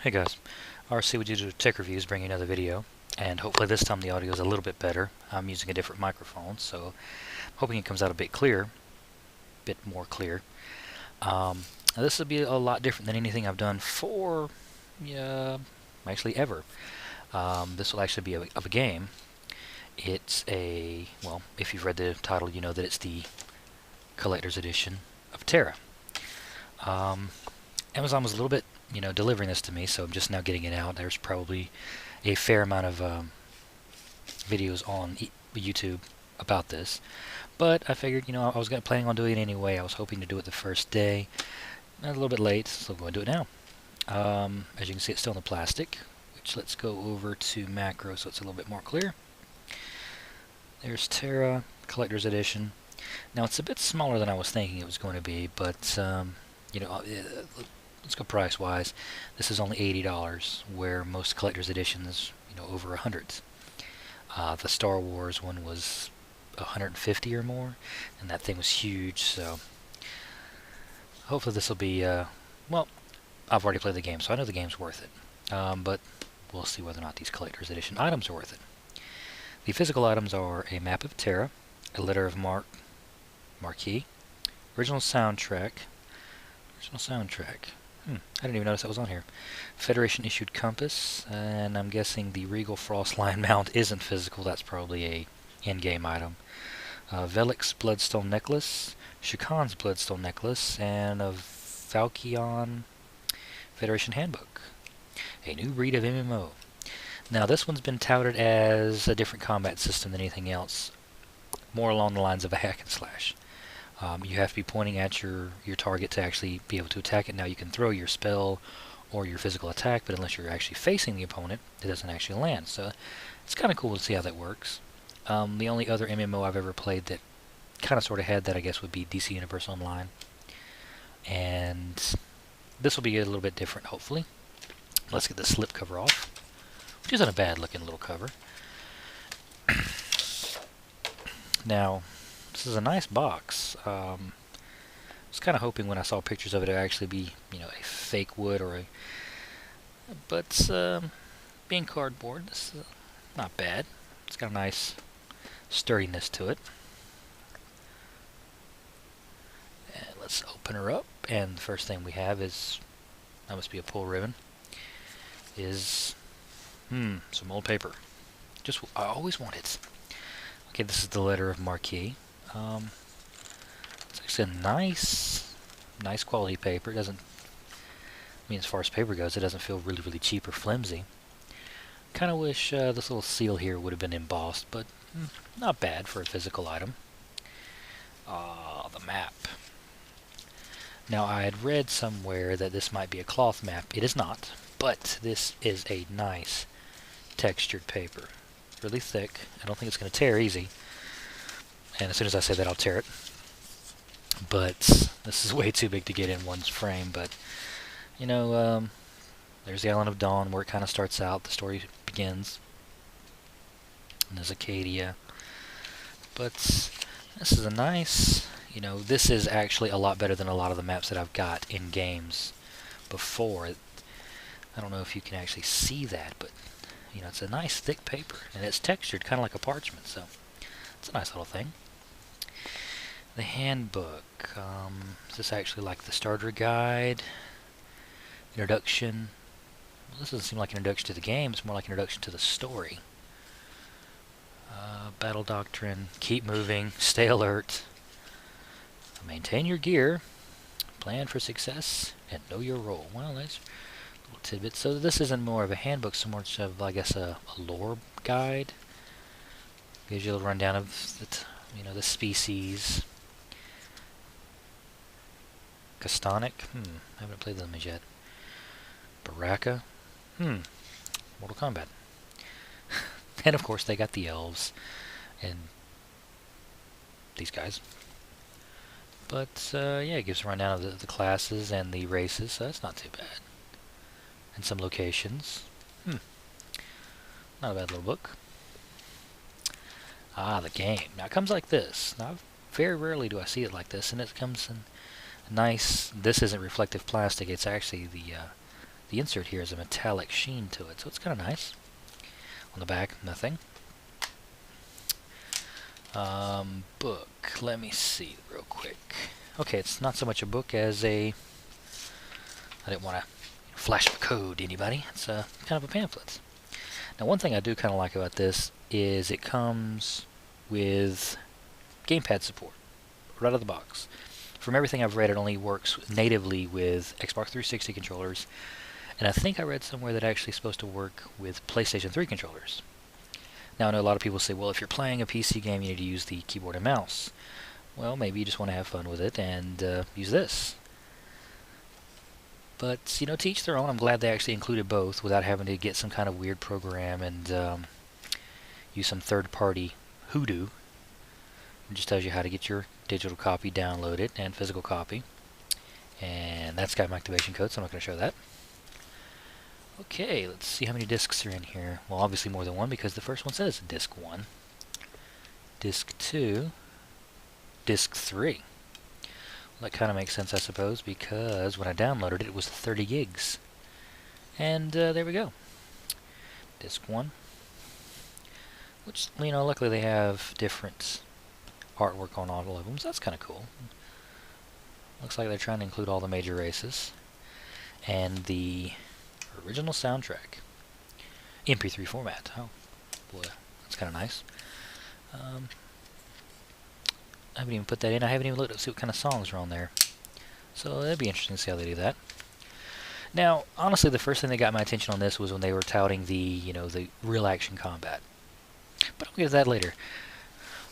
Hey guys, RC with you to Tech Reviews, bringing another video, and hopefully this time the audio is a little bit better. I'm using a different microphone, so I'm hoping it comes out a bit more clear. Now this will be a lot different than anything I've done actually ever. This will actually be of a game. It's well, if you've read the title, you know that it's the Collector's Edition of Tera. Amazon was a little bit delivering this to me, so I'm just now getting it out. There's probably a fair amount of videos on YouTube about this, but I figured, I was planning on doing it anyway. I was hoping to do it the first day. A little bit late, so I'm going to do it now. As you can see, it's still in the plastic, which let's go over to macro so it's a little bit more clear. There's Tera Collector's Edition. Now it's a bit smaller than I was thinking it was going to be, but let's go price-wise. This is only $80, where most collector's editions, over $100. The Star Wars one was $150 or more, and that thing was huge. So hopefully this will be. Well, I've already played the game, so I know the game's worth it. But we'll see whether or not these collector's edition items are worth it. The physical items are a map of Tera, a letter of marquee, original soundtrack. I didn't even notice that was on here. Federation issued compass, and I'm guessing the Regal Frostline mount isn't physical. That's probably a in-game item. Velik's Bloodstone necklace, Shakan's Bloodstone necklace, and a Valkyon Federation handbook. A new breed of MMO. Now this one's been touted as a different combat system than anything else, more along the lines of a hack and slash. You have to be pointing at your target to actually be able to attack it. Now you can throw your spell or your physical attack, but unless you're actually facing the opponent, it doesn't actually land. So it's kind of cool to see how that works. The only other MMO I've ever played that kind of sort of had that, I guess, would be DC Universe Online. And this will be a little bit different, hopefully. Let's get the slip cover off, which isn't a bad looking little cover. Now, this is a nice box. I was kind of hoping when I saw pictures of it, it would actually be, a fake wood or but being cardboard, this is not bad. It's got a nice sturdiness to it. And let's open her up, and the first thing we have is, that must be a pull ribbon, is some old paper. I always wanted. Okay, this is the letter of marquee. It's actually a nice quality paper. It doesn't, as far as paper goes, it doesn't feel really cheap or flimsy. Kind of wish this little seal here would have been embossed, but not bad for a physical item. The map. Now I had read somewhere that this might be a cloth map. It is not, but this is a nice textured paper. Really thick. I don't think it's going to tear easy. And as soon as I say that, I'll tear it. But this is way too big to get in one's frame. But, there's the Island of Dawn, where it kind of starts out. The story begins. And there's Acadia. But this is a nice, this is actually a lot better than a lot of the maps that I've got in games before. I don't know if you can actually see that, but, it's a nice thick paper. And it's textured kind of like a parchment, so it's a nice little thing. The handbook. Is this actually like the starter guide? Introduction. Well, this doesn't seem like an introduction to the game. It's more like an introduction to the story. Battle doctrine. Keep moving. Stay alert. Maintain your gear. Plan for success. And know your role. Well, that's a little tidbit. So this isn't more of a handbook, so much of, I guess, a lore guide. Gives you a little rundown of the species. Castonic. I haven't played them yet. Baraka. Mortal Kombat. And of course they got the elves and these guys. But yeah, it gives a rundown of the classes and the races, so that's not too bad. And some locations. Not a bad little book. The game. Now it comes like this. Now very rarely do I see it like this, and it comes in nice. This isn't reflective plastic. It's actually the the insert here has a metallic sheen to it, so it's kind of nice. On the back, nothing. Book. Let me see real quick. Okay, it's not so much a book as a... I didn't want to flash a code to anybody. It's kind of a pamphlet. Now, one thing I do kind of like about this is it comes with gamepad support right out of the box. From everything I've read, it only works natively with Xbox 360 controllers, and I think I read somewhere that actually supposed to work with PlayStation 3 controllers. Now, I know a lot of people say, well, if you're playing a PC game, you need to use the keyboard and mouse. Well, maybe you just want to have fun with it and use this. But, you know, to each their own. I'm glad they actually included both without having to get some kind of weird program and use some third-party hoodoo. It just tells you how to get your digital copy downloaded and physical copy. And that's got my activation code, so I'm not going to show that. Okay, let's see how many discs are in here. Well, obviously more than one because the first one says disc 1, disc 2, disc 3. Well, that kind of makes sense, I suppose, because when I downloaded it, it was 30 gigs. And there we go. Disc 1. Which, you know, luckily they have different artwork on all of them, so that's kind of cool. Looks like they're trying to include all the major races. And the original soundtrack. MP3 format. Oh, boy, that's kind of nice. I haven't even put that in. I haven't even looked to see what kind of songs are on there. So that'd be interesting to see how they do that. Now, honestly, the first thing that got my attention on this was when they were touting the, you know, the real action combat. But I'll get to that later.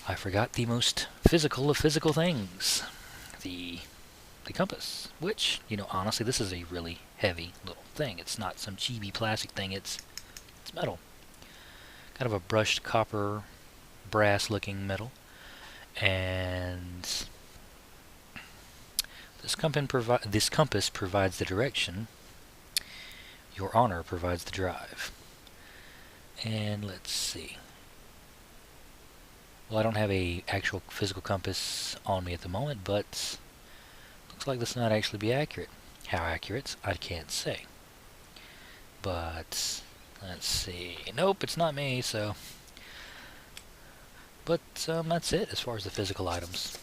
I forgot the most physical of physical things. The compass. Which, you know, honestly, this is a really heavy little thing. It's not some chibi plastic thing. It's metal. Kind of a brushed copper, brass-looking metal. And this compass provides the direction. Your honor provides the drive. And let's see. Well, I don't have a actual physical compass on me at the moment, but looks like this might actually be accurate. How accurate, I can't say. But let's see. Nope, it's not me, so... But that's it as far as the physical items.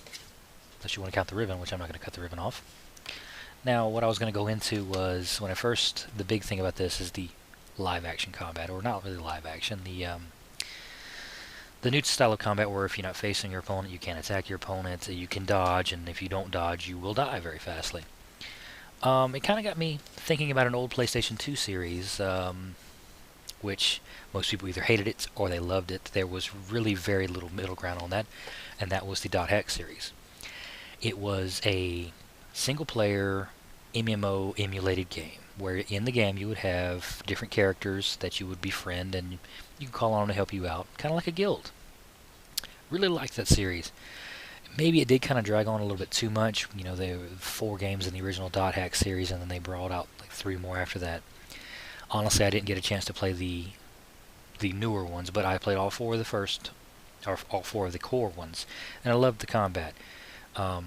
Unless you want to count the ribbon, which I'm not going to cut the ribbon off. Now, what I was going to go into was, when I first, the big thing about this is the live action combat, or not really live action, the new style of combat where if you're not facing your opponent, you can't attack your opponent, you can dodge, and if you don't dodge, you will die very fastly. It kind of got me thinking about an old PlayStation 2 series, which most people either hated it or they loved it. There was really very little middle ground on that, and that was the .hack series. It was a single-player MMO emulated game, where in the game you would have different characters that you would befriend, and you could call on to help you out, kind of like a guild. Really liked that series. Maybe it did kind of drag on a little bit too much. You know, there were 4 games in the original .hack series, and then they brought out like 3 more after that. Honestly, I didn't get a chance to play the newer ones, but I played all 4 of the first, or all 4 of the core ones, and I loved the combat. I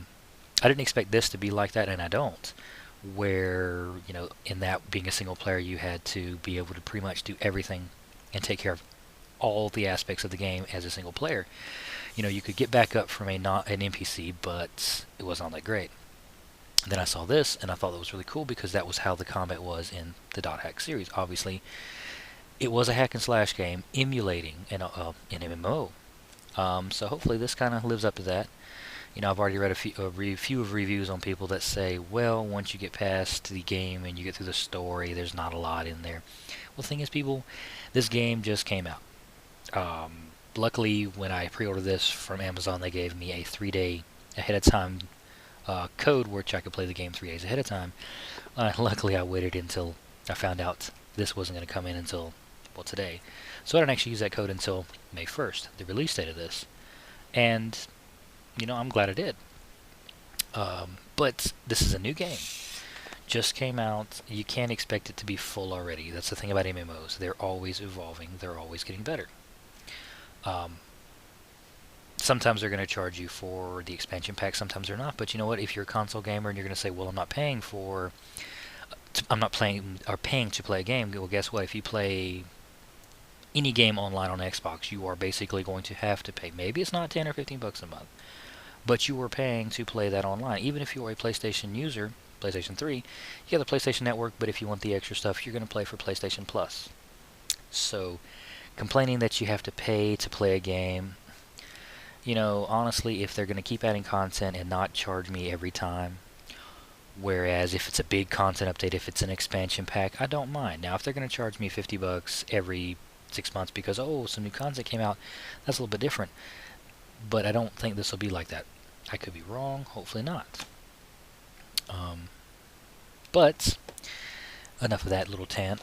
didn't expect this to be like that, and I don't. Where, you know, in that being a single player, you had to be able to pretty much do everything and take care of all the aspects of the game as a single player. You know, you could get back up from an NPC, but it wasn't all that great. Then I saw this, and I thought that was really cool because that was how the combat was in the .hack series. Obviously, it was a hack and slash game emulating an MMO. So hopefully this kind of lives up to that. You know, I've already read a few of reviews on people that say, well, once you get past the game and you get through the story, there's not a lot in there. Well, the thing is, people, this game just came out. Luckily, when I pre-ordered this from Amazon, they gave me a 3-day ahead of time code which I could play the game 3 days ahead of time. Luckily, I waited until I found out this wasn't going to come in until, well, today. So I didn't actually use that code until May 1st, the release date of this. And, you know, I'm glad I did. But this is a new game. Just came out. You can't expect it to be full already. That's the thing about MMOs. They're always evolving. They're always getting better. Sometimes they're going to charge you for the expansion pack, sometimes they're not. But you know what? If you're a console gamer and you're going to say, well, I'm not paying to I'm not playing or paying to play a game. Well, guess what? If you play any game online on Xbox, you are basically going to have to pay. Maybe it's not 10 or 15 bucks a month, but you are paying to play that online. Even if you are a PlayStation user, PlayStation 3, you have the PlayStation Network, but if you want the extra stuff, you're going to play for PlayStation Plus. So, complaining that you have to pay to play a game, you know, honestly, if they're going to keep adding content and not charge me every time, whereas if it's a big content update, if it's an expansion pack, I don't mind. Now, if they're going to charge me 50 bucks every 6 months because, oh, some new content came out, that's a little bit different. But I don't think this will be like that. I could be wrong, hopefully not. But enough of that little rant.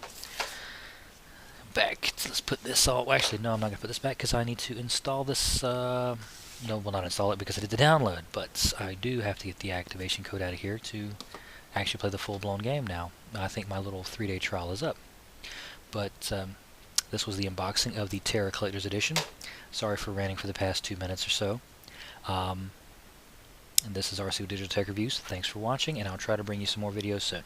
Back, let's put this all, well, actually no, I'm not going to put this back because I need to install this, no, well, not install it because I did the download, but I do have to get the activation code out of here to actually play the full-blown game now. I think my little 3-day trial is up. But this was the unboxing of the Tera Collectors Edition. Sorry for ranting for the past 2 minutes or so. And this is RC Digital Tech Reviews. Thanks for watching, and I'll try to bring you some more videos soon.